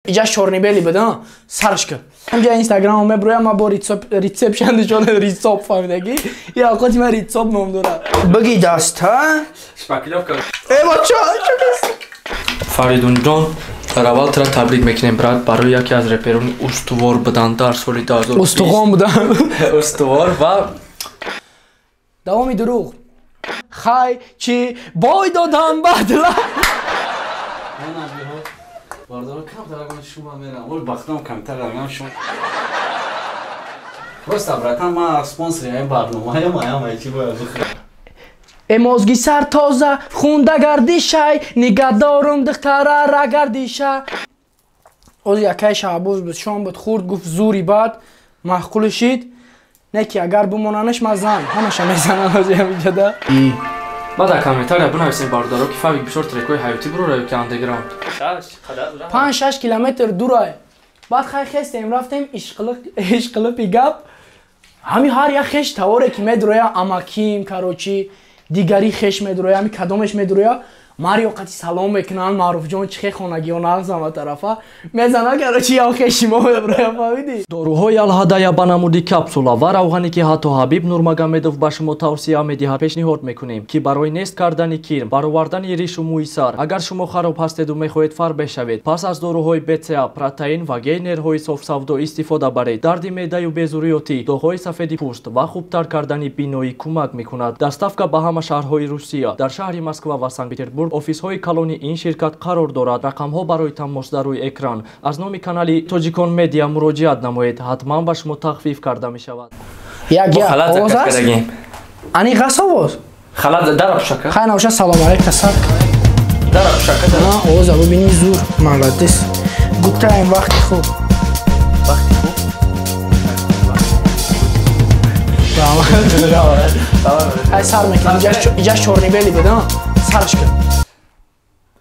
اینجا چورنیبلی بده سرش کن اینجا اینستاگرام مبروی ما با ریسپشن چون ریساپ فهمیدگی یا آقا من ریساپ نام داره بگی دست ها شپکیلو کن ای بچه فریدون جان در اول ترا تبریک میکنیم برای یکی از رپرون استوار بودن در سال 2020 استخوان بودن استوار و دوامی دروغ خای چی بای دادم بدلا باردارو کم درگان شما میرم اول بختم کمتر درگان شما راست براتون ما اسپانسر این برنامه ما چی باید بخیر امازگی سر تازه خونده گردیشای نگه دارم دختره را گردیشه از یکی شعبوز بود شام بود خورد گفت زوری باد محقول شید نکی اگر بموننش مزن همشه میزنن از همینجا ده ما در کامنتار بنویسیم باردارو که فاویک بشور ترکوی حیاتی برو روی که اندگراند 5-6 کیلومتر دوره بعد خستیم رفتیم اشقلپی گپ همین هر یک خش تواره که میدرویا اماکیم کاروچی دیگری خش میدرویا همین کدامش میدرویا ماریو قتی سلام میکنن معروف جان چه خونگی و نغزم طرفا میزنن کاروچی یا خشی ما میدرویا فهمیدی доруҳои алҳадая ба намуди капсула ва равғане ки ҳатто ҳабиб нурмагомедов ба шумо тавсия медиҳад пешниҳод мекунем ки барои нест кардани кирм баровардани ришу мӯи сар агар шумо хароб ҳастеду мехоҳед фар бешавед пас аз доруҳои бца протеин ва гейнерҳои софсавдо истифода баред дарди меъдаю безуриётӣ доғҳои сафеди пӯст ва хубтар кардани биноӣ кӯмак мекунад доставка ба ҳама шаҳрҳои русия дар шаҳри москва ва санкт петербург офисҳои калони ин ширкат қарор дорад рақамҳо барои тамос дар рӯи экран аз номи канали тоҷикон медиа муроҷиат намоед ҳатман ба шумо тахфиф карда мешавад як овоз аст ани ғас овоз халат дара пушака хай навша салом алейка сак дара пушака на овоза бубини зур молодец гуптаем вақти хуб вақти хуб ай сар мекунем иҷа чорнибели буда сарш кун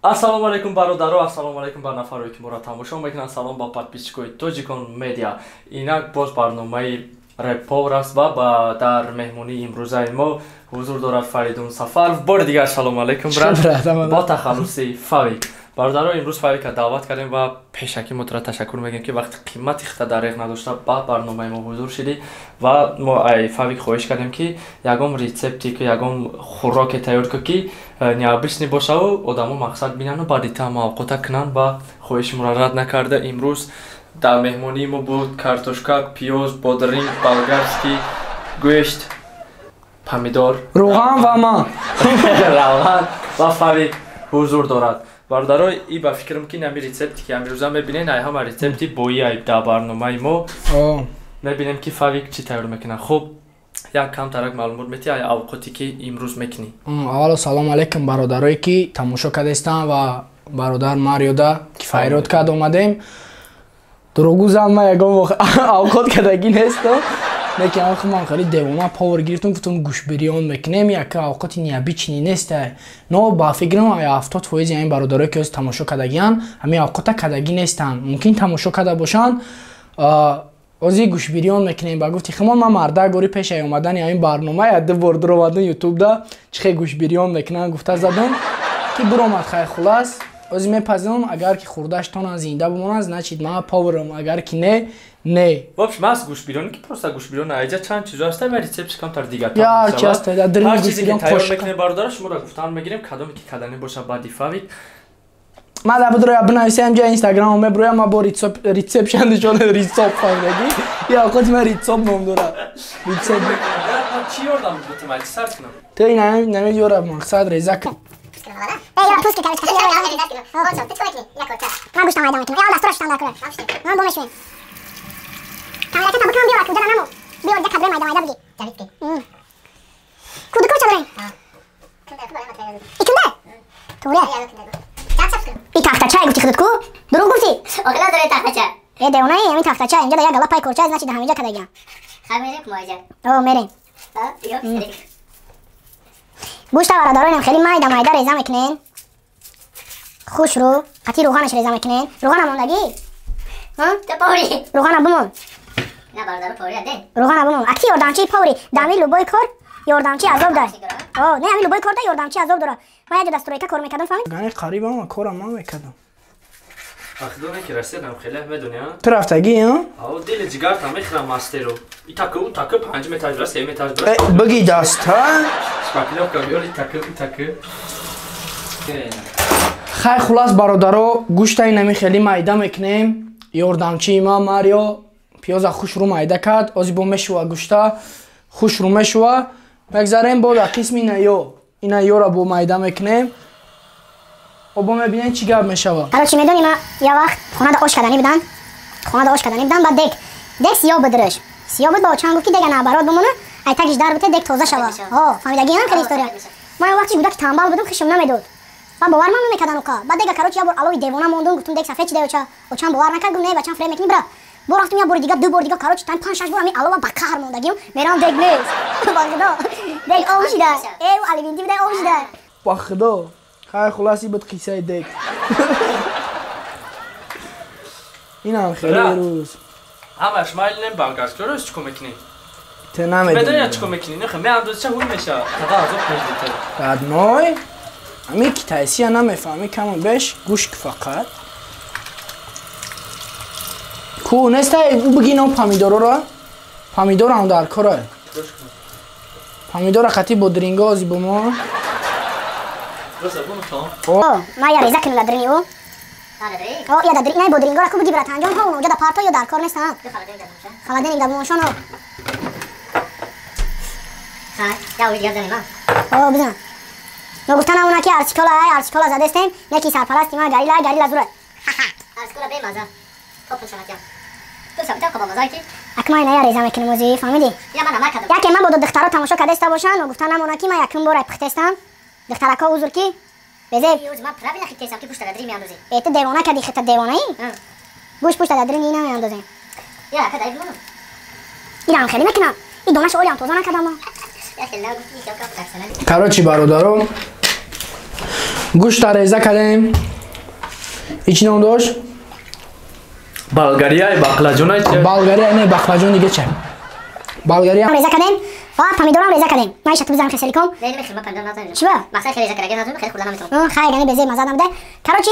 ассалому алайкум бародаро ассалому алайкум ба нафарои ки моро тамошо мекунанд салом ба подписчикои тоҷикон медиа инак боз барномаи реппор аст ва дар меҳмонии имрӯзаи мо ҳузур дорад фаридун сафаров бори дигар салому алайкум брат бо тахаллуси фавик бародаро имрӯз фавика даъват кардем ва пешакӣ мо тура ташаккур мегӯем ки вақти қимати хита дареғ надошта ба барномаи мо ҳузур шидӣ ва мо ай фавик хоҳиш кардем ки ягон рецепти ки ягон хӯроке тайёр кӯ ки необычный бошаву одамо мақсад бинану баъди таъма овқота кунанд ва хоҳишимро рад накарда имрӯз дар меҳмонии мо буд картошка пиёз бодринг болгарский гӯшт помидор рӯған ва ман равған ва фавик ҳузур дорад бародаро и ба фикрам ки нами рецепти ки амрӯза мебинен ай ҳама рецепти бои ай дар барномаи мо мебинем ки фавик чӣ тайёр мекунад хуб як камтарак маълумот мети ай авқоте ки имрӯз мекунӣ аввало салому алайкум бародарое ки тамошо кардастан ва бародар мариода ки файрод кард омадем дурӯгузам ма ягон авқот кардагӣ нестам лекин ман хари девона повар гирифтам гуфтам гӯшбириён мекунем яка авқоти необични неста но ба фикрам 70% ин бародарое ки ҳоз тамошо кардагиян ҳамин авқота кардагӣ нестанд мумкин тамошо карда бошанд ози гӯшбириён мекунем ба гуфти химон ман марда гори пешаи омадани ҳамин барнома яде бор дуровадам ютубда чихе гӯшбириён мекунанд гуфта задам ки буромад хай хулас ози мепазирам агар ки хурдаштонан зинда бимонанд значит ман поварам агар ки не в общем аз гӯшбириёне ки просто гӯшбириён аиҷа чанд чизо ҳаста ва рецепти камтар дигар я ки аста дар дили гӯшбириён тайёр мекунем бародаро шуморо гуфтан мегирем кадоме ки кадани боша баъди фавик ман дар будроя бинависем ҷа инстаграм меброя ма бо рецепшн чон рисоп фаҳмидагӣ я оқоти ман рисоп ном дорад рецеп чӣ ёрдам гутим ай чӣ сар кунам то нами ёра мақсад реза кун این تختچه گفتی خودت کو؟ دروغ گفتی؟ آخه نداره تختچه یه دیونه ای همین تختچه اینجا در یک گلا پای کرچه از نچید همینجا کدگیم خب میریم مواجه او میریم گوشت برادرانم خیلی مایده ریزه میکنین خوش رو قطعی روغانش ریزه میکنین روغان موندگی؟ تو پاوری روغان بمون نه برادر پاوری ده روغان بمون اکی یاردمچی پاوری دامی لوبای کار یاردمچی عذاب داره نه همین لوبای کار ده یاردمچی عذاب داره من یه دستوری که کار میکردم فهمید گانه قریبم و کارم من میکردم Ах, ки расидам хеле медуни а? Ту рафтагӣ, а? Ав дили ҷигарта мехӯрам мастеро. Итаку 5 метаж бира, 3 метаж бира. Бигӣ даст, ҳа? Шпаклёвка биёри итаку. Хай хулас бародаро, гӯшта инами хеле майда мекунем. Ёрдамчии ман Марио пиёза хушрӯ майда кард. Озибо мешува гӯшта хушрӯ мешува. Мегзарем бо дар қисми инаёро бо майда мекунем. Обо мебинем чӣ гап мешава. Короче, медонӣ ман я вақт хонада ош кардани буданд, баъд дег сиёҳ буд рӯш. Сиёҳ буд ба очан гуфт ки дега наоборот бимона, ай тагиш дар бите дег тоза шава. Фаҳмидагӣ ҳам хеле история. Ман вақти буда ки тамбал будам хишм намедод. Ва бовар ман намекардан оқа. Баъд дега короче я бор алови девона мондум, гуфтум дег сафед шида оча. Очан бовар накард, гуфт не бачан фрем мекунӣ бира. Бор рафтум я бори дига, ду бор дига, короче тан 5-6 бор ами алова ба қаҳр мондагим. Мерам дег нест. Ба худо. Дег ов шида. Эв аливинди буда ов шида. Ба худо. Хай хуласи буд қиссаи дег. Инам хеле рӯз. Ҳамаш майлинем балгаш чораш чико мекунӣ? Те намедонам. Медони чико мекунӣ? Нехе меандозича ҳуй меша. Тада азоб мезидӣ. Радной. Ами китайсия намефаҳмӣ каму беш гӯшк фақат. Ку нестай бигинам помидороро. Помидорам дар кора. Помидора хати бо дринго ози бо мо. Роса бумтон. Ман я реза кунила дрини о. Я да дрини бо дринго ра ку буги брат анҷом ҳо оҷа да парто ё дар кор нестан. Халаденинг да бумошон о. Я уйдигар занема. Бизан. Но гуфтана уна ки арчикола задестем, не ки сарпарасти ма гарила зура. Арчикола бемаза. Топушанатя. Ту сабта ко ба маза ки? Акмай не я реза мекунем ози, фаҳмидӣ? Я ман амак кардам. Яке ман бо духтаро тамошо кардаста бошанд, но гуфтана уна ки ман якум бор ай пухтестам. Духтарако узур ки? Безеб. Юз ман правильно хитесам ки пушта да дрин меандозӣ. Ту девона кардӣ хита девонаӣ? Гӯш пушта да дрин ина меандозем. Я рака дай бимону. Инам хеле мекунам. И донаш олиам тоза накардам ман. Я хеле гуфти ки ка таксанали. Короче бародаро, гӯшта реза кардем. Ич ном дошт? Болгария баклажонай чи? Болгария не баклажон диге ча. Болгария реза кардем ва помидорам реза кардем. Ман шату бизарам хеселиком. Не мехи ман помидор назам. Чиба? Мақсад хеле реза кардем назам, хеле хурдан наметавонам. Хай гани безе маза намуде. Короче,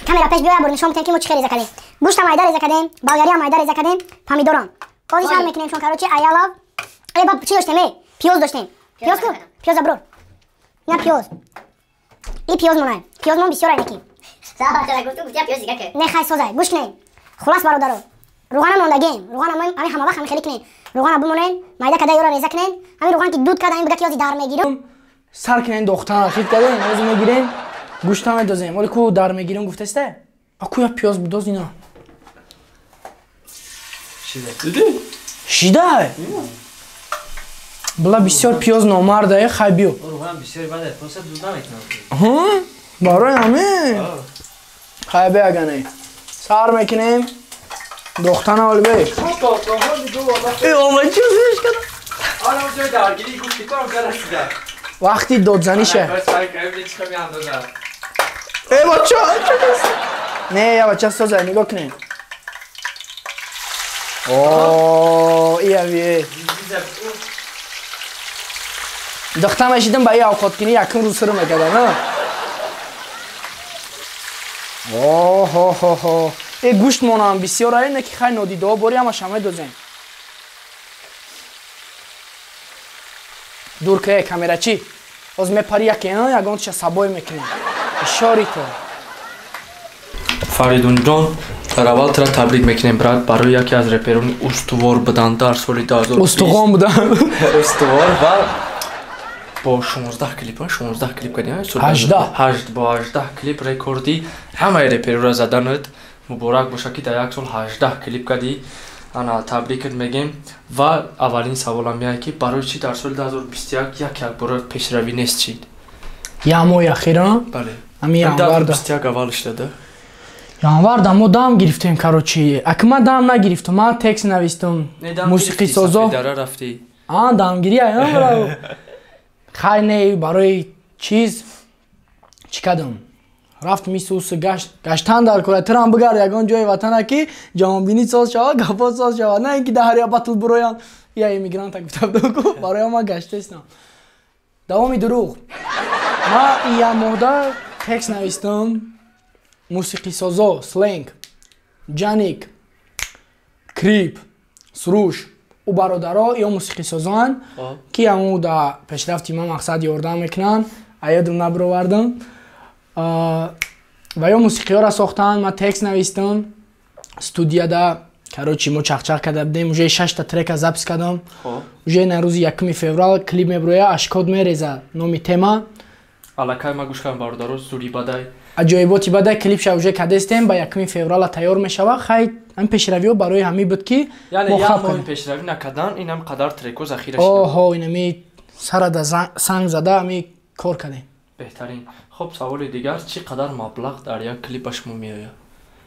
камера пеш биёя бор нишон битем ки мо чӣ хел реза кардем. Гӯшта майда реза кардем, болгария майда реза кардем, помидорам. Ози шам мекунем шон короче аялав. Ба чӣ доштем? Пиёз доштем. Пиёз ку? Пиёз аброр. На пиёз. И пиёз монай. Пиёз мон бисёр айнаким. Сабата да гуфту гуфти пиёз дига ки. Не хай созай, гӯш кунем. Хулас бародаро. Руғана мондагем. Руғана ами ҳама вақт ами хеле кунем. Руғана бимонем, майда када ёра реза кунем. Ами руғана ки дуд када ами буда ки ёзи дар мегирем. сар кунем дохтана хит кардем, ози мегирем, гӯшта медозем. Вале ку дар мегирем гуфтесте? Аку я пиёз бидоз ина. Диди? Шида? Била бисёр пиёз номарда, хай биё. Руған бисёр баде, просто дуда мекунам. Ҳа? Барои ҳамин. Хай бе агане. Сар мекунем. Дохтана вали бе. Омачӯзиш када. Ана ҷои даргирӣ гуфти кам карасида. Вақти додзаниша. Бача. Не, я бача созай, нигоҳ кунем. О, ия вие. Духта мешидам ба ин овқоткунӣ якум рӯз шурӯъ мекардам, на? О-ҳо-ҳо-ҳо. Э гӯшт монам бисёр ай, не ки хай нодидо бори ҳамаша медозем. Дур ка камера чӣ? Оз мепари яке, ягон чиша сабой мекунем. Ишори то. Фаридунҷон, дар аввал тира табрик мекунем брат барои яке аз реперони устувор будан дар соли 2020. Устуғон будан. Устувор ва бо 16 клип, 16 клип кардем. 18. Бо 18 клип рекорди ҳамаи реперора заданад. Муборак боша ки дар як сол 18 клип кардӣ. Ана табрикат мегем ва аввалин саволам меояд ки барои чӣ дар соли 2021 як бора пешравӣ нест чӣ? Ямои ахира? Бале. Ами январда. 2021 аввал иштада. Январда мо дам гирифтем короче. Акма дам нагирифтум, ман текст навистум. Мусиқисозо. Дара рафтӣ. Дамгирия, браво. Хай не барои чиз чӣ кардам? Рафт мисус гаштан дар кора тирам бигард ягон ҷои ватана ки ҷаҳонбинӣ соз шавад, гапо соз шавад. На ин ки дар батл буроям я эмигранта гуфта буду, бароям ман гаштестам. Давоми дурӯғ. Ман ин як моҳда текст навистам. мусиқисозо сленг ҷаник крип суруш у бародаро ё мусиқисозоанд ки ҳаму да пешрафти ман мақсад ёрдам мекунанд аёдум набировардам ва ё мусиқиёро сохтаанд ман текст навистам студияда короче мо чақчақ карда будем уже 6 трека запис кардам уже на рӯзи 1 феврал клип мебирояд ашкод мереза номи тема алакай ма гӯш кардам бародаро зури бадай аҷоиботи бадай клипша уже кардестем ба 1 феврала тайёр мешавад хай ҳам пешравиҳо барои ҳамӣ буд ки яъне як моҳи пешравӣ накардан ин ҳам қадар треко захира шид оҳо инами сарада санг зада ҳами кор кардем беҳтарин хуб саволи дигар чӣ қадар маблағ дар як клип ба шумо меояд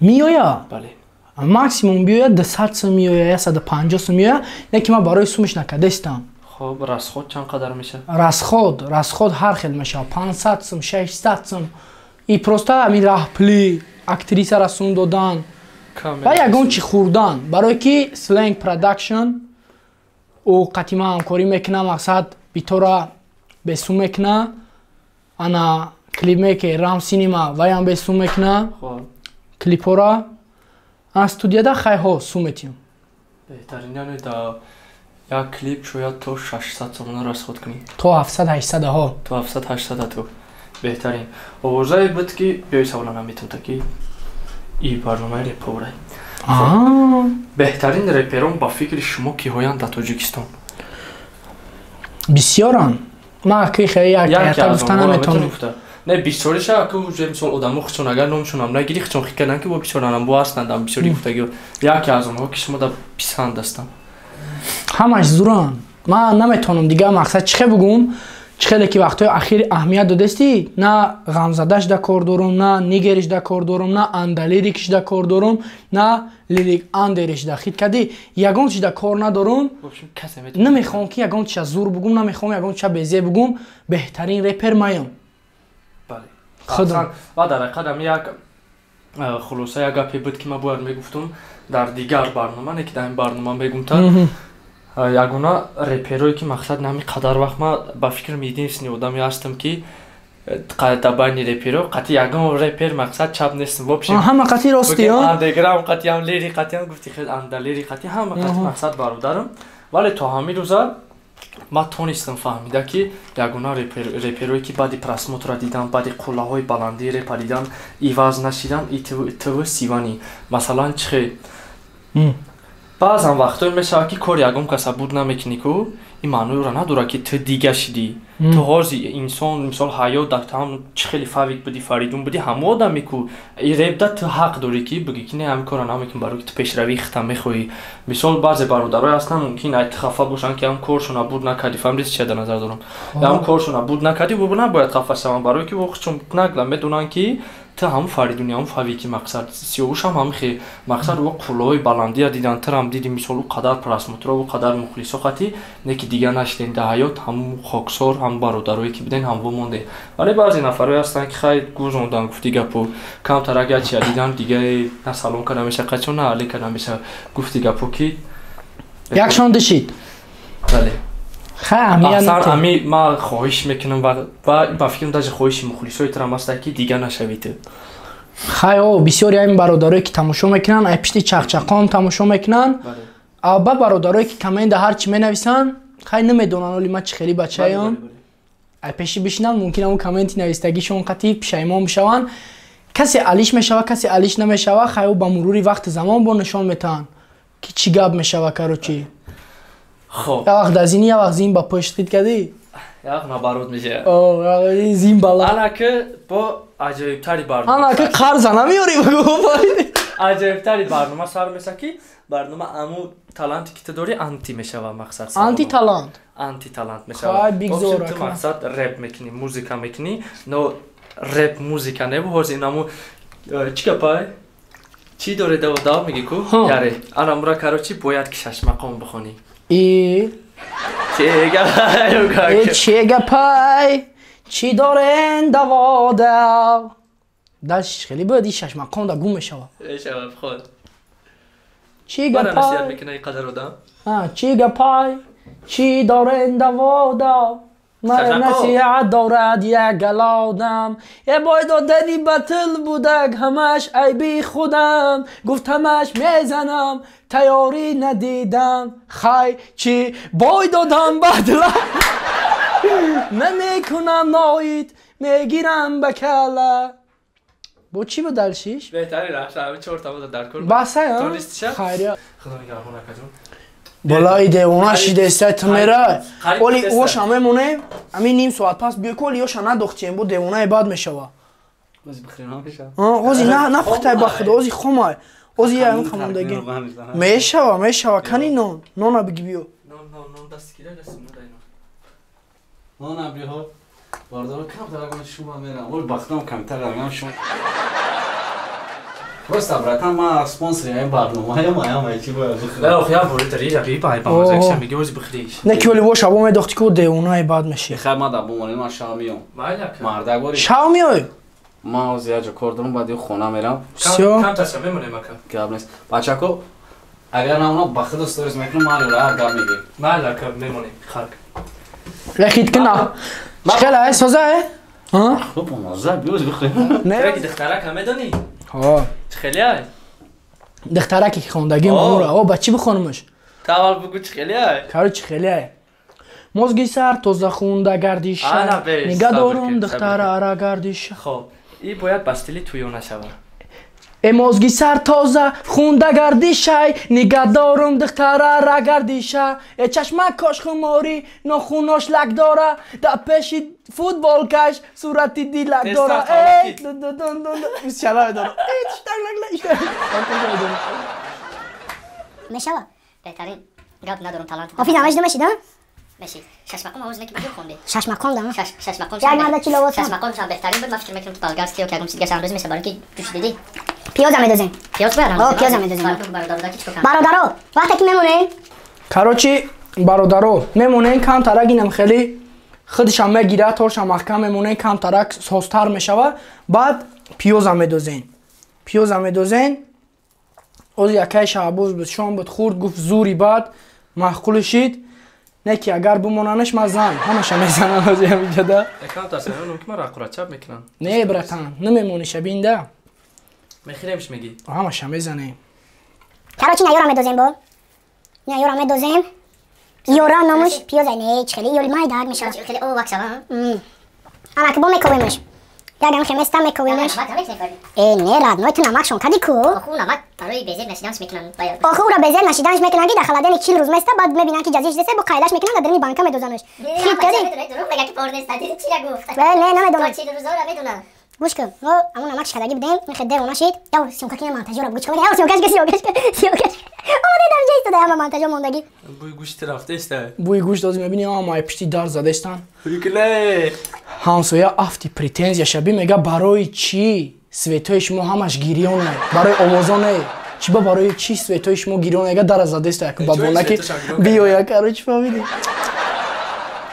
меояд бале максимум биёяд 200 сум меояд 150 сум меояд не ки ман барои сумаш накардестам хуб расход чанд қадар мешавад расход ҳар хел мешавад 500 сум 600 сум и просто ҳамин раҳпли актрисара сум додан ва ягон чӣ хӯрдан барое ки slang production ӯ қати ман ҳамкорӣ мекунам мақсад битора бесум мекуна ана клипмейкер рам синема ваям бесум мекуна клипҳора ана студияда хайҳо сум метиҳам беҳтарин яъне да як клип шояд то 600 сомона расход кунӣ то 700-800 ҳо то 700-800 то беҳтарин овозае буд ки биёи саволана метунта ки и барномаи репорай беҳтарин реперон ба фикри шумо киҳоянд дар тоҷикистон бисёранд ман ки хеле якта гуфта наметавонам не бисёриша ки уже мисол одамо хичон агар номшон ам нагири хичон хик кардан ки бо бисёранам бо ҳастанд ам бисёри гуфтагиҳо яке аз онҳо ки шумо дар писанд ҳастанд ҳамаш зуранд ман наметавонам дигар мақсад чӣ хел бугум чӣ хеле ки вақтҳои ахир аҳамият додестӣ на ғамзадаш да кор дорум на нигериш да кор дорум на андалирикиш да кор дорум на лирик андериш да хит кардӣ ягон чиз да кор надорум намехоҳам ки ягон чиша зур бугум намехоҳам ягон чиша безе бугум беҳтарин репер маям худам ва дар ҳақиқат ҳам як хулоса як гапе буд ки ман бояд мегуфтум дар дигар барнома не ки дар ин барнома мегумта ягона реперое ки мақсад нами қадар вақт ман ба фикрам единственный одаме ҳастам ки дар байни реперо қати ягон репер мақсад чап нестам ҳама қати рости андеграм қати ҳам лири қати ҳам гуфти хел андалири қати ҳама қати мақсад бародарам вале то ҳамин рӯза ман тонистам фаҳмида ки ягона реперое ки баъди просмотра дидан баъди қуллаҳои баландии репа дидан иваз нашидан итв сивани масалан чихе баъзан вақтҳое мешавад ки кори ягон каса буд намекунӣ ку ин маъноиро надорад ки ту дига шидӣ ту ҳози инсон мисол ҳаёт дар там чӣ хеле фавик будӣ фаридун будӣ ҳаму одаме ку ребда ту ҳақ дорӣ ки бигӣ ки не ҳамин кора намекун барои ки ту пешравии хита мехоҳӣ мисол баъзе бародарое ҳастанд мумкин ай ту хафа бошанд ки ҳам коршона буд накардӣ фаҳмидӣ чия дар назар дорам ҳам коршона буд накардӣ бо набояд хафа шаванд барое ки вохчун нагла медонанд ки ту ҳамун фаридуни ҳамун фавики мақсад сиёвушам ҳам хе мақсад ва қуллаҳои баландия дидан турам диди мисол ӯ қадар просмотро ӯ қадар мухлисо қати не ки дига нашиден дар ҳаёт ҳамун хоксор ҳамун бародарое ки буден ҳам вомонде вале баъзе нафарое ҳастанд ки хай гузондан гуфти гапо камтар агар чия дидан дига на салом карда меша қачон на али карда меша гуфти гапо ки якшон дишид бале ами ман хоҳиш мекунам ва ба фикрам даже хоҳиши мухлисои турам аста ки дига нашавӣ ту хайо бисёри ҳамин бародарое ки тамошо мекунанд ай пишти чақчақом тамошо мекунанд ба бародарое ки комменда ҳарчи менависанд хай намедонанд оли ман чӣ хели бачаям ай пеши бишинанд мумкин ҳамун комменти навистагишон қати пишаймон бишаванд касе алиш мешава касе алиш намешава хайо ба мурури вақти замон бо нишон метаҳанд ки чӣ гап мешава короче хоб я вақт дазини я вақт зин ба пӯшт хит кардӣ як набарод меша зин бала анаки бо аҷоибтари барнома анаки қарза намеёри аҷоибтари барнома сар меса ки барнома аму таланти ки ту дорӣ анти мешава мақсад анти талант мешава бигзор ту мақсад реп мекунӣ музика мекунӣ но реп музика не ҳозир наму чӣ гапай чӣ доре даво мегӣ ку яре анамура короче бояд ки шашмақом бихонӣ чӣ гапай чӣ дорен давода даш хеле бояд и шашмақом да гум мешава чӣ гапай чӣ дорен давода مرا نصیحت دارد یک گلادم یه بای دادنی بطل بودک همش عیبی خودم گفتمش میزنم تیاری ندیدم خی چی بای دادم بدلا نمیکنم ناید میگیرم بکلا با چی بدل شیش؟ بهتری رفت همه 4 تا بود در کل بسه تو ها؟ لیست شد؟ خیریا خدا نگهدار نکنه بالای دیوانه شیدسته میره خرید ولی دسته. اوش همه مونه همین نیم ساعت پس بیا کلی اوش نداختیم بود دیوانه بعد میشوه باز بخیر نمیشه اوزی نه پختای بخدا اوزی خمای اوزی همین خموندگی میشوه کنی نون بگی بیو نون دست گیره دست نون نه نبری ها باردارو کم ترگم شما میرم ولی بختم کمتر رگم شما راست براتم ما سپانسری این برنامه ما چی باید بخیر لا خیام بوری تری جبی پای با مزه میگه اوزی بخریش نه که ولی اوش ابو میداختی که دیوانه بعد میشه بخیر ما در بمونیم ما شامیام مالک مرده گوری شاو میای ما زیاد جو کردم بعد خونه میرم کم تا شب میمونه مکا گاب نیست بچه‌کو اگر اونا بخدا استوریز میکنم ما رو گاب میگی مالک میمونه خاک لکیت کنا چخلا سازه ها خوب مزه بیوز بخیر نه کی دخترک همه دونی ها خیلی های دخترکی که خوندگی مامورا او بچی بخونمش تاول بگو خیلی های کارو چی خیلی های مزگی سر تازه خونده گردیش آنا بیش، نگه صبر دارم کن، دختر صبر ارا گردیش خب این باید بستیلی تویو نشود ای مزگی سر تازه خونده گردیشه نگه دارم دختر ارا گردیشه ای چشمک کاش خماری ناخوناش لک داره در پیشی فوتبال کش صورتی دیلک داره ای دون دون دون دون بیس چلای داره ای تشتک لک میشوه بهترین گپ ندارم تالنت آفید همش دمشید ها ماشي شش مقام هوز نکی بگیر خوندی شش مقام دم شش مقام یک مرد چی لوازم؟ شش مقام شام بهترین بود من فکر میکنم تو بالگارس کیو که اگه چیزی گشتم روز میشه برای کی توش دیدی پیاز هم میدوزیم پیاز بیارم آه، پیاز هم می‌دوزیم. برادر کی چیکار برادرو وقتی که میمونه کاروچی برادرو میمونه کم ترگینم خیلی خودش هم میگیره تاش هم محکم میمونه کم ترک سوستر میشوه بعد پیاز هم میدوزین از یکی شعبوز بود شام بود خورد گفت زوری بعد محقول شید نکی اگر بموننش مزن همش میزنن از یه جدا یکم تا سه اون که ما را چپ میکنن نه براتن نمیمونی شبینده میخیرمش میگی همش میزنه کاروچی نیورا میدوزیم با نیورا میدوزیم یورا ناموش پیاز نه خیلی یوری مای داگ میشه خیلی او وقت اما که با میکویمش یکم خمستا میکویمش ای نه راد نوی تو نمک شون کدی کو آخو نمک برای بیزیر نشیدنش میکنن باید آخه او را بزر نشیدنش میکنن که داخل دن 40 روز میسته بعد میبینن که جزیش دسته با قایلش میکنن در درمی بانکا میدوزنش خیلی کدی دروغ بگه که پرده استادی چی گفت نه نمیدونم چی روزا رو میدونم گوش کن همون نمک شدگی بدیم میخواد دیوونه شید یا سیمکا که مونتاژ رو بگو چیکار یا سیمکاش آماده در جای تو دارم مونتاژ موندگی بوی گوشت رفته است بوی گوشت از میبینی ما پشتی در زدستان ریکله همسایه افتی پریتنزیا شبیه میگه برای چی سویتای شما همش گیریونه برای آوازانه چی با برای چی سویتای شما گیریونه اگه در زدست یک بابونه که بیا یک کارو چی فهمیدی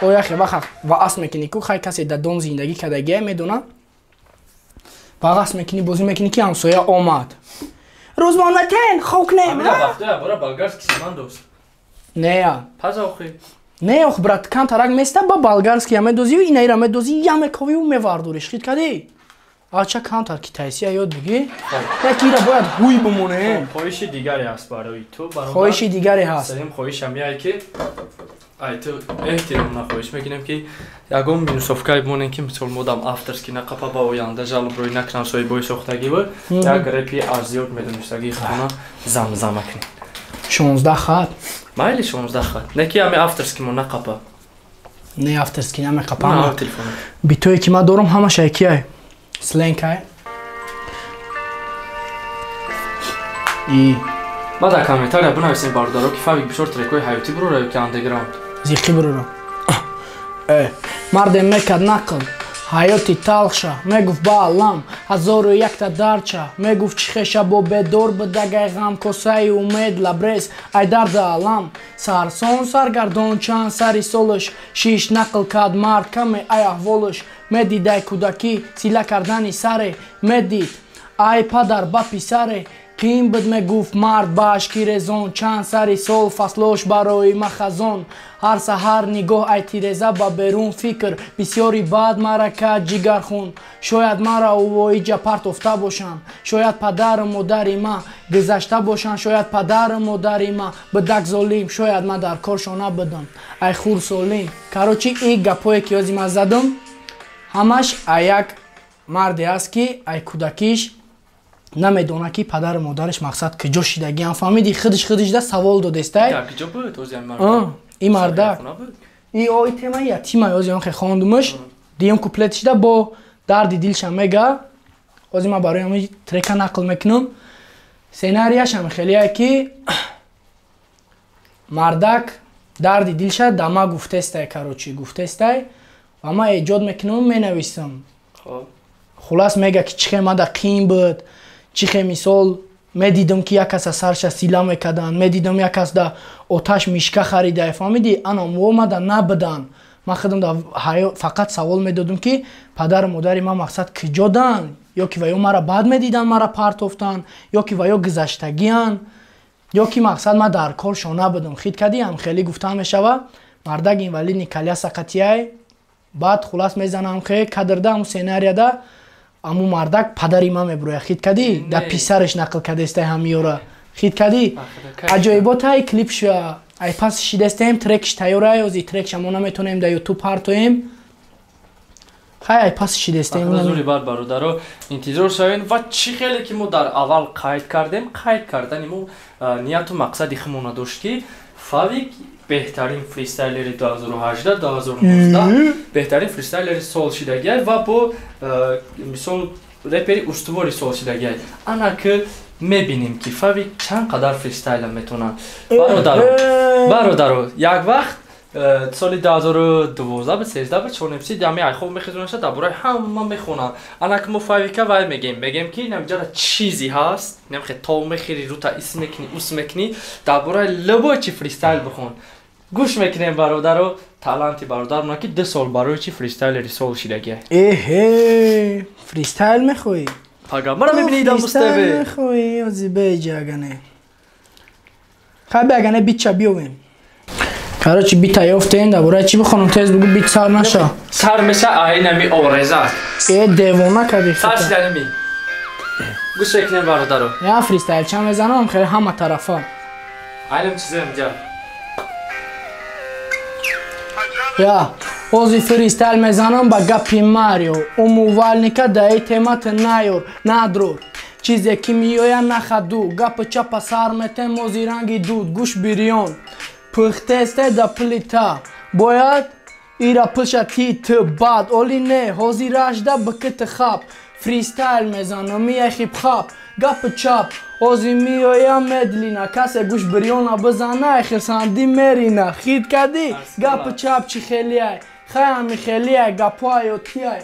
او یخی وقت و اس میکنی که خیلی کسی در دون زندگی کردگی میدونه و اس میکنی بازی میکنی که همسایه آمد روزمان وطن خوک همین نیم وقته برای بالگارس کسیمان دوست نه پس آخی نه اخ برات کم ترک میسته با بالگارسکی همه دوزی و اینایی را میدوزی یمه کوی و میواردورش خید کدی آچه کم تر کی تایسیه یاد بگی یکی را باید هوی بمونه خواهش دیگری هست برای تو برای خواهش دیگری هست سریم خواهش هم یه که ای تو احترام نخواهش میکنم که یکم مینوسافکای بمونن که مثل مودم افترس که نقپا با ویانده جلو بروی نکنن سوی بوی سوختگی بود یک رپی ارزیوت میدونشتگی خونه زمزمه کنی 16 خط مایلی 16 خط نکی همه افترس که من نقپا نه افترسکی نمی نه قپانا تلفن بی توی که ما دارم همه شایکیه سلنگ های ای ما در کامنتار بنویسین باردارو که فاوی بشور ترکوی حیاتی برو روی که اندگراند زیخی برو رو مرد میکد نقل حیاتی تلخشه میگفت با علم 1001 تا درچه میگفت چخه شبو به دور بدگه غم کسه امید لبریز ای درد علم سرسون سرگردون چند سری سولش شیش نقل کد مرد کمی ای احوالش میدید ای کودکی سیله کردنی سره میدید ای پدر با پیسره قیم بد میگفت مرد باش که رزون چند سری سال فصلوش برای مخزون هر سحر نگاه ای تیرزه با برون فکر بسیاری بعد مرا که جگر خون شاید مرا اوایی جپرت افته باشم شاید پدر مادر ما گذشته باشم شاید پدر مادر ما بدک ظالم شاید من در کارشانه بدم ای خور سالم کاروچی این گپایی که از ما زدم همش یک مردی است که ای کودکیش نمیدونه که پدر مادرش مقصد کجا شدگی هم فهمیدی خودش ده سوال داده است کجا بود اوزی مرد این مرد این آی تیمه یا تیمه اوزی هم خواندمش دیم کوپلتش ده با درد دلش هم میگه اوزی من برای همین ترک نقل میکنم سیناریش هم خیلیه که مردک درد دلش دما گفته است کاروچی گفته است و ما ایجاد میکنم مینویسم خلاص میگه که چه ما در قیم بود چه مثال میدیدم که یک کس سرش سیلا میکردن میدیدم یک کس در آتش میشکه خریده فهمیدی انا مومده نبدن من خودم فقط سوال میدادم که پدر مادر ما مقصد کجا دن یا که ویا مرا بعد میدیدن مرا پرتافتن یا که ویا گذشتگیان یا که مقصد ما در کارشان نبودم خید کردی هم خیلی گفتم میشوه مردک این ولی نیکالیا سقطیه بعد خلاص میزنم که کدرده همون سیناریا ده امو مردک پدری ما میبروی خید کردی در پیسرش نقل کرده است همیورا خید کردی عجایبات های کلیپ شو ای پس شیدستیم ترکش تیاره از این ترک شما نمیتونیم در یوتیوب پرتویم ای پس شیدستیم زوری بار برادرو انتظار شوین و چی خیلی که ما در اول قید کردیم قید کردن مو نیت و مقصدی خمونه داشت که فاویک بهترین فریستایلری 2018 2019 بهترین فریستایلری سال شدگی و با مثال رپری استواری سال شدگی انا که میبینیم که فاویک چند قدر فریستایل میتونن برادرو یک وقت سال 2012 به 13 به 14 دمی ای خوب میخونن شد درباره همه میخونن انا که مفاویکه وای میگیم که نمیجا چیزی هست نمیخه تو میخری رو تا اسم میکنی اوس میکنی درباره لبا چی فریستایل بخون گوش میکنیم برادرو تالنتی برادر من که 2 سال برای چی فریستایل ریسول شدگی ایه فریستایل میخوای پاگا مرا میبینید مستوی فریستایل میخوای از بیجاگنه خب اگه بیچا بیویم کاروچی بیت یافتین درباره چی بخونم تیز بگو بیت سر نشه سر میشه اینمی آورزات ای دیوانه کردی سر شدنمی گوش میکنیم برادرو یا فریستایل چند میزنم خیلی همه طرفا علم چیزی اینجا یا اوزی فریستایل میزنم با گپی ماریو اموال نیکه دای تیمت نیور ندرور چیزی که میویا نخدو گپ چپ سر میتم موزی رنگی دود گوش بیریون پخته است در پلیتا باید ایرا پشتی تو بعد اولی نه حوزی رشده بکت خواب فریستایل میزنم میای خیب خواب گپ چپ اوزی میایم مدلینا کسی گوش بریونا بزنه خرساندی میرینا خید کردی گپ چپ چی خیلیه خیلی خیلیه گپای و تیای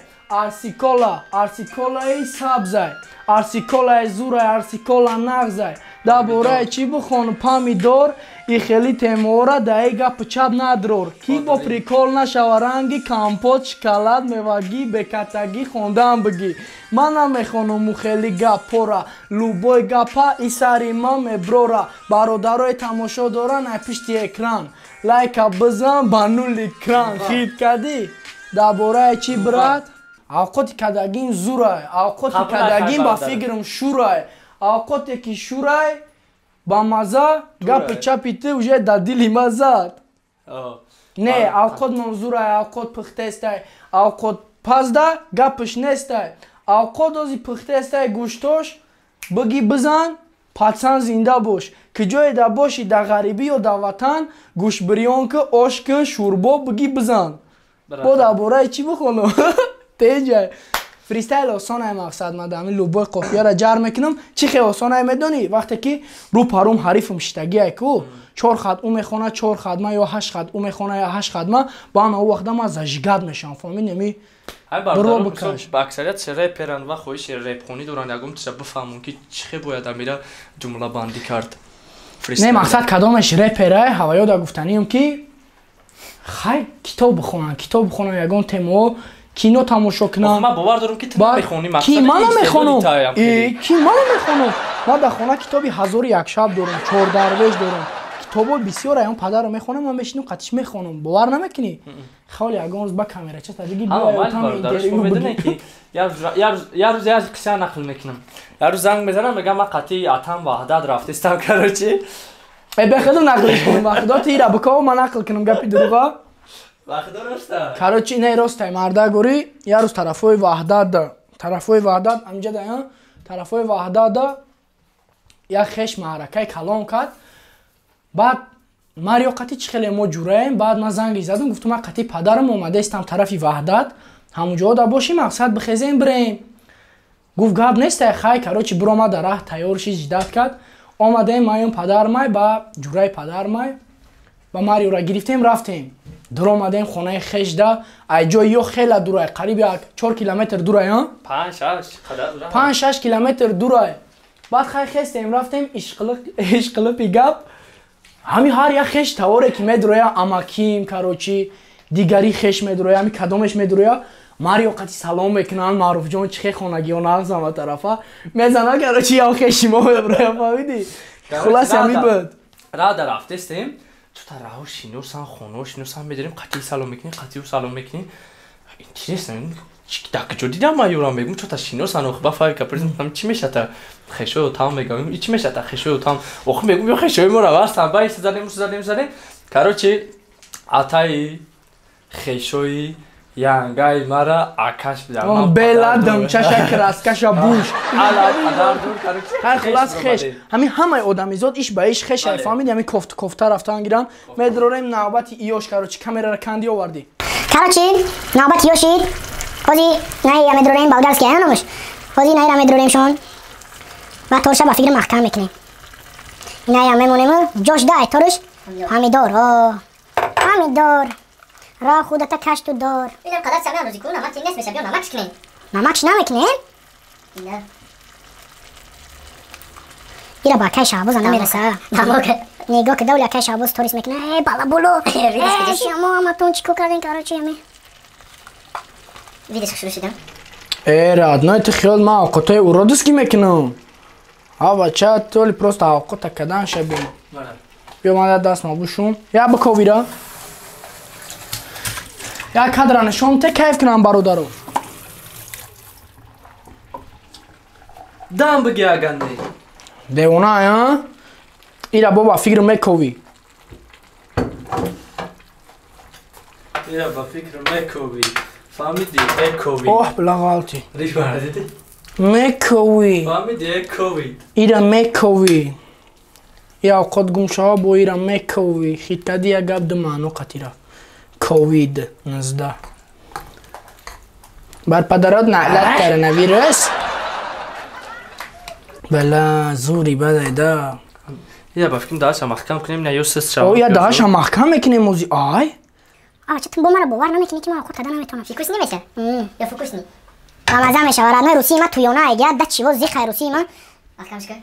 ارسیکولای سبزای ارسیکولای زورای ارسیکولا نغزای درباره چی بخون پامیدور ای خیلی تیمورا دای گپ چپ ندرور کی با پریکول نشوه رنگی کامپوت شکلات میوگی بکتگی خوندم بگی منم میخونم و خیلی گپ پورا لوبوی گپا ای سری ما میبرورا برادرای تماشا دارن ای پشتی اکران لایک بزن بانول اکران خید کردی درباره چی برات اوقات کدگین زورای اوقات کدگین با فکرم شورای اوقاتی که شورای با مزه گپ چپی تو وجه در دلی مزد نه اوقات منظورای اوقات پخته استای اوقات پزده گپش نستای اوقات ازی پخته استای گوشتاش بگی بزن پاتسان زنده باش که جای در باشی در غریبی و در وطن گوش بریان که عشق شوربا بگی بزن با درباره چی بخونم تیجه فریستایل آسانه مقصد من دمی لوبای قافیه را جر میکنم چی خیلی آسانه میدونی وقتی که رو پروم حریفم شتگیه که 4 خط او میخونه 4 خط ما یا 8 خط او میخونه یا 8 خط ما با اون وقت ما زجگد میشم فهمی نمی برو بکش با اکثریت سر رپرن و خویش رپ خونی دوران یکم تو بفهمون که چه باید امیرا جمله بندی کرد نه مقصد کدامش رپره هوایو دا گفتنیم که خیلی کتاب بخونن یکم تمو کینو تماشا کنم من باور دارم که تو میخونی کی منو میخونم کی منو میخونم ما در خونه کتابی 1001 شب دارم 4 درویش دارم کتابای بسیار ایام پدر رو میخونم من بشینم قطعش میخونم باور نمیکنی خیلی اگه روز با کامera چه تا دیگه ها برادرش میدونه که یه روز از قصه نقل میکنم یه روز زنگ میزنم میگم من قطعی اتم وحدت رفتم کراچی بخدم نقلش کنم وحدت ایرا بکاو من نقل کنم گپی دروغا وحدت راسته کراچی نه راسته مردا گوری یه روز طرفای وحدت امجد اینا طرفای وحدت یا خش معرکه کلام کرد بعد ماریو قطعی چه خیلی ما جورایم بعد من زنگی زدم گفتم من قطعی پدرم اومده استم طرفی وحدت همونجا دا باشیم مقصد بخیزیم بریم گفت گاب نیست خای کراچی برو ما در راه تیارشی جدت کرد آمده مایم پدر مای با جورای پدر مای با ماریو را گرفتیم رفتیم در آمدیم خونه خش دا ایجا یو خیلی دوره قریب 4 کیلومتر دوره ها 5-6 کیلومتر دوره بعد خیلی خستیم رفتیم اشقلپی گپ همین هر یک خش تواره که میدرویا اماکیم کراچی دیگری خش میدرویا همین کدامش میدرویا ماریو قطعی سلام میکنن معروف جان چه خونگی و نغزم و طرفا میزنن کراچی یا خشی ما میدرویا فهمیدی خلاص همین بود را در رفتیم چطور راهو شینورسان خونوشینورسان میداریم قطعی سلام میکنیم قطعی سلام میکنیم اینترسن داک جو دیدم مایورام میگم چطور شینورسان اخ با فایل کپرزم چی میشه تا خشو تام میگم چی میشه تا خشو تام اخ میگم خشو ما را واسه بای زدیم کراچی اتای خشوی یانگای مرا آکاش بیدم بلادم چشک راسکاشا بوش علا دور کراچی خلاص خش همین همه آدمی زاد ایش با ایش خش فهمیدی همین کوفته رفتن گیرن میدروریم نوبت ایوش کراچی کامera را کندی آوردی کراچی نوبت یوشید خودی نه یا میدروریم باودرس که هنوش خودی نه را میدروریم شون و تورشا با فکر محکم میکنیم نه یا میمونیم جوش دای تورش همیدار را خودتا کشت و دار اینم قدر سمه روزی کنون نمک نیست میشه بیا نمکش کنیم نمکش نمیکنیم؟ نه ایرا با کش عبوز نمیرسه نگاه که دولی کش عبوز توریست میکنه ای بالا بولو شما همتون چیکو کردین کراچی همی ویدیوش شروع شدم ای رادنای تو خیال ما اوقاتای او را دست کی میکنم ها بچه تولی پروست اوقاتا کدن شبیم بیا مادر دست ما بوشون یا بکو ویرا یا کدرانه شما ته کیف کنم برادرو دام بگی اگنده دیونا یا ایرا بابا فکر میکوی ایرا با فکر میکوی فهمیدی میکوی اوه بلا غلطی ریش بردیدی میکوی فهمیدی میکوی ایرا میکوی یا اوقات گمشه ها با ایرا میکوی خیطه دیا گب دمانو قطیره کووید 19 بر پدرات نعلت کرنه ویروس بلا زوری بده دا یا با فکرم داشت محکم کنیم نه یا سست شد او یا داشت محکم میکنیم موزی آی چطور با مرا باور نمیکنی که من خود کدن نمیتونم فیکوس نمیشه یا فوکوس نی مزه میشه ورانه روسی ما تویونه اگه ده چیو زی خیر روسی ما محکمش کن